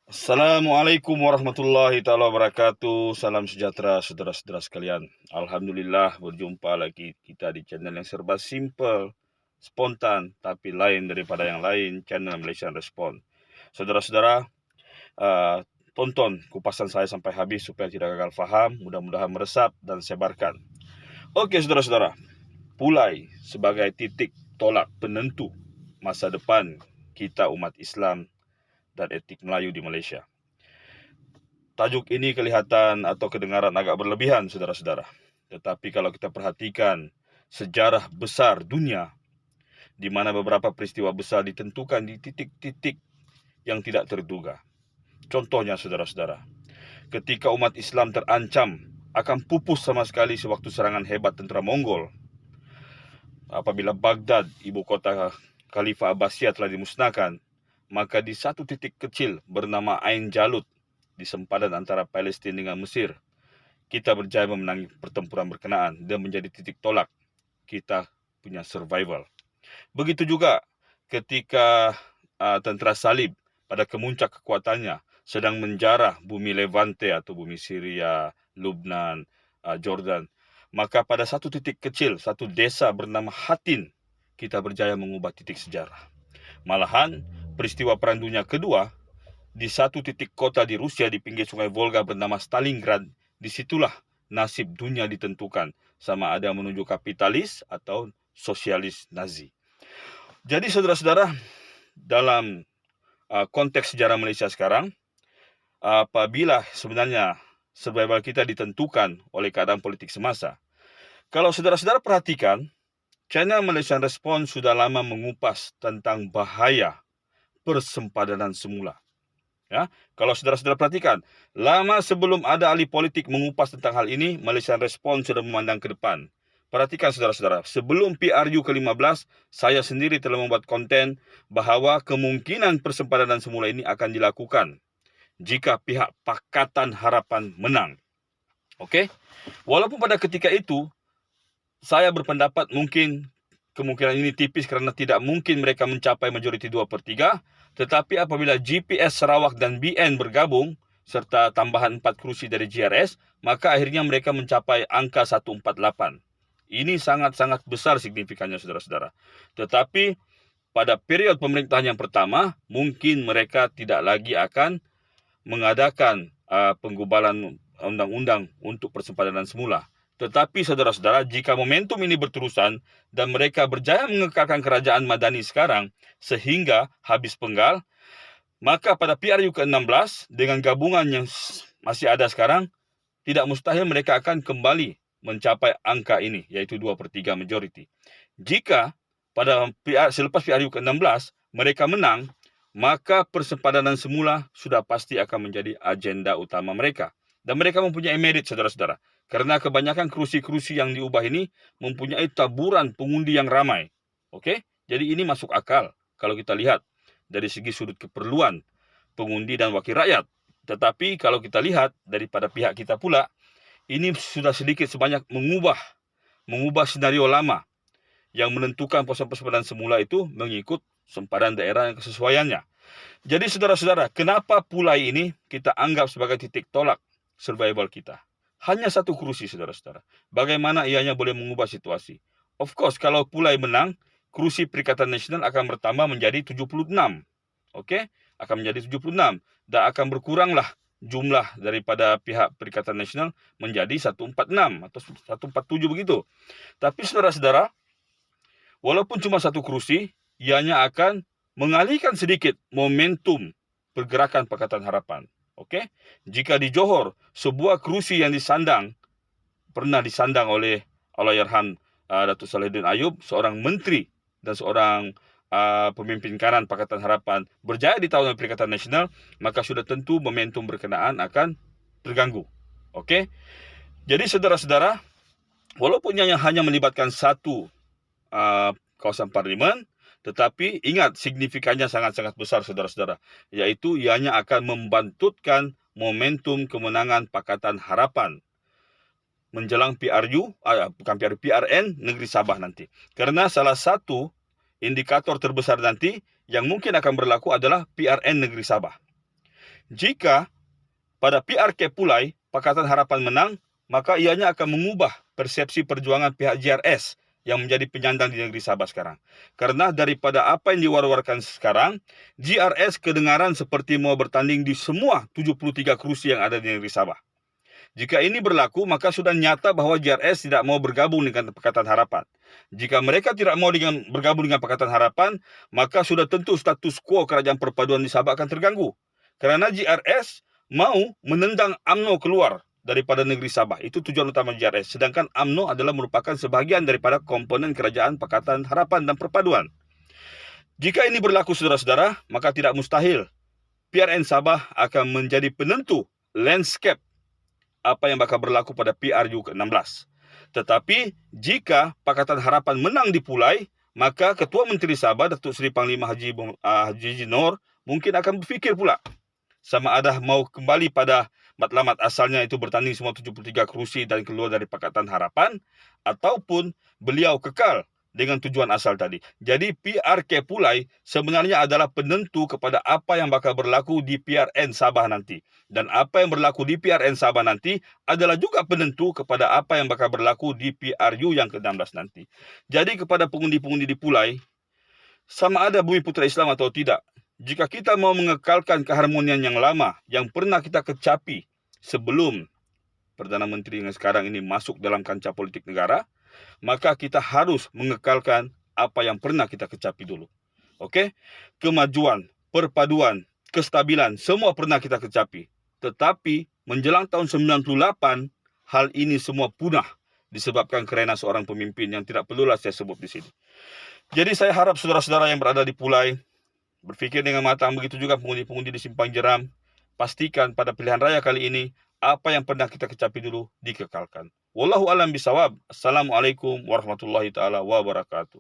Assalamualaikum warahmatullahi taala wabarakatuh. Salam sejahtera saudara-saudara sekalian. Alhamdulillah berjumpa lagi kita di channel yang serba simple, spontan, tapi lain daripada yang lain, channel Malaysian Respond. Saudara-saudara, tonton kupasan saya sampai habis supaya tidak gagal faham, mudah-mudahan meresap dan sebarkan. Oke saudara-saudara, Pulai sebagai titik tolak penentu masa depan kita umat Islam dan etnik Melayu di Malaysia. Tajuk ini kelihatan atau kedengaran agak berlebihan, saudara-saudara. Tetapi kalau kita perhatikan sejarah besar dunia, di mana beberapa peristiwa besar ditentukan di titik-titik yang tidak terduga. Contohnya, saudara-saudara, ketika umat Islam terancam akan pupus sama sekali sewaktu serangan hebat tentera Mongol, apabila Baghdad, ibu kota Khalifah Abbasiyah, telah dimusnahkan, maka di satu titik kecil bernama Ain Jalut, di sempadan antara Palestin dengan Mesir, kita berjaya memenangi pertempuran berkenaan dan menjadi titik tolak kita punya survival. Begitu juga ketika tentera salib pada kemuncak kekuatannya sedang menjarah bumi Levante atau bumi Syria, Lubnan, Jordan, maka pada satu titik kecil, satu desa bernama Hatin, kita berjaya mengubah titik sejarah. Malahan peristiwa Perang Dunia Kedua, di satu titik kota di Rusia di pinggir sungai Volga bernama Stalingrad, disitulah nasib dunia ditentukan, sama ada menuju kapitalis atau sosialis Nazi. Jadi saudara-saudara, dalam konteks sejarah Malaysia sekarang, apabila sebenarnya survival kita ditentukan oleh keadaan politik semasa, kalau saudara-saudara perhatikan, channel Malaysian Respond sudah lama mengupas tentang bahaya persempadanan semula. Ya, kalau saudara-saudara perhatikan, lama sebelum ada ahli politik mengupas tentang hal ini, Malaysian Respond sudah memandang ke depan. Perhatikan saudara-saudara, sebelum PRU ke-15, saya sendiri telah membuat konten bahawa kemungkinan persempadanan semula ini akan dilakukan jika pihak Pakatan Harapan menang. Okey? Walaupun pada ketika itu, saya berpendapat mungkin kemungkinan ini tipis kerana tidak mungkin mereka mencapai majoriti 2/3, tetapi apabila GPS Sarawak dan BN bergabung, serta tambahan 4 kerusi dari GRS, maka akhirnya mereka mencapai angka 148. Ini sangat-sangat besar signifikannya, saudara-saudara. Tetapi pada period pemerintahan yang pertama, mungkin mereka tidak lagi akan mengadakan penggubalan undang-undang untuk persempadanan semula. Tetapi saudara-saudara, jika momentum ini berterusan dan mereka berjaya mengekalkan kerajaan Madani sekarang sehingga habis penggal, maka pada PRU ke-16 dengan gabungan yang masih ada sekarang, tidak mustahil mereka akan kembali mencapai angka ini, yaitu 2/3 majority. Jika selepas PRU ke-16 mereka menang, maka persempadanan semula sudah pasti akan menjadi agenda utama mereka. Dan mereka mempunyai merit, saudara-saudara. Karena kebanyakan kerusi-kerusi yang diubah ini mempunyai taburan pengundi yang ramai. Okey? Jadi ini masuk akal kalau kita lihat dari segi sudut keperluan pengundi dan wakil rakyat. Tetapi kalau kita lihat daripada pihak kita pula, ini sudah sedikit sebanyak mengubah senario lama yang menentukan persempadanan semula itu mengikut sempadan daerah yang kesesuaiannya. Jadi saudara-saudara, kenapa Pulai ini kita anggap sebagai titik tolak survival kita? Hanya satu kerusi, saudara-saudara. Bagaimana ianya boleh mengubah situasi? Of course, kalau Pulai menang, kerusi Perikatan Nasional akan bertambah menjadi 76. Okey? Akan menjadi 76. Dan akan berkuranglah jumlah daripada pihak Perikatan Nasional menjadi 146 atau 147 begitu. Tapi saudara-saudara, walaupun cuma satu kerusi, ianya akan mengalihkan sedikit momentum pergerakan Pakatan Harapan. Okey? Jika di Johor, sebuah kerusi yang pernah disandang oleh Allahyarham Datuk Salehuddin Ayub, seorang menteri dan seorang pemimpin kanan Pakatan Harapan berjaya ditawar oleh Perikatan Nasional, maka sudah tentu momentum berkenaan akan terganggu. Okey? Jadi saudara-saudara, walaupun hanya melibatkan satu kawasan parlimen, tetapi ingat signifikannya sangat-sangat besar, saudara-saudara, yaitu ianya akan membantutkan momentum kemenangan Pakatan Harapan menjelang PRN Negeri Sabah nanti. Kerana salah satu indikator terbesar nanti yang mungkin akan berlaku adalah PRN Negeri Sabah. Jika pada PRK Pulai Pakatan Harapan menang, maka ianya akan mengubah persepsi perjuangan pihak JRS yang menjadi penyandang di negeri Sabah sekarang. Karena daripada apa yang diwar-warkan sekarang, JRS kedengaran seperti mau bertanding di semua 73 kursi yang ada di negeri Sabah. Jika ini berlaku, maka sudah nyata bahwa JRS tidak mau bergabung dengan Pakatan Harapan. Jika mereka tidak mau bergabung dengan Pakatan Harapan, maka sudah tentu status quo kerajaan perpaduan di Sabah akan terganggu. Karena JRS mau menendang UMNO keluar daripada negeri Sabah. Itu tujuan utama JRS. Sedangkan UMNO adalah merupakan sebahagian daripada komponen kerajaan Pakatan Harapan dan Perpaduan. Jika ini berlaku saudara-saudara, maka tidak mustahil PRN Sabah akan menjadi penentu landscape apa yang bakal berlaku pada PRU ke-16. Tetapi jika Pakatan Harapan menang di Pulai, maka Ketua Menteri Sabah Datuk Seri Panglima Haji Noor mungkin akan berfikir pula sama ada mau kembali pada matlamat asalnya, itu bertanding semua 73 kerusi dan keluar dari Pakatan Harapan, ataupun beliau kekal dengan tujuan asal tadi. Jadi PRK Pulai sebenarnya adalah penentu kepada apa yang bakal berlaku di PRN Sabah nanti. Dan apa yang berlaku di PRN Sabah nanti adalah juga penentu kepada apa yang bakal berlaku di PRU yang ke-16 nanti. Jadi kepada pengundi-pengundi di Pulai, sama ada Bumi Putra Islam atau tidak, jika kita mau mengekalkan keharmonian yang lama yang pernah kita kecapi sebelum Perdana Menteri yang sekarang ini masuk dalam kancah politik negara, maka kita harus mengekalkan apa yang pernah kita kecapi dulu. Oke? Kemajuan, perpaduan, kestabilan, semua pernah kita kecapi. Tetapi menjelang tahun 98, hal ini semua punah disebabkan kerana seorang pemimpin yang tidak perlulah saya sebut di sini. Jadi saya harap saudara-saudara yang berada di Pulai berfikir dengan matang, begitu juga pengundi-pengundi di Simpang Jeram. Pastikan pada pilihan raya kali ini, apa yang pernah kita kecapi dulu dikekalkan. Wallahu a'lam bishawab. Assalamualaikum warahmatullahi taala wabarakatuh.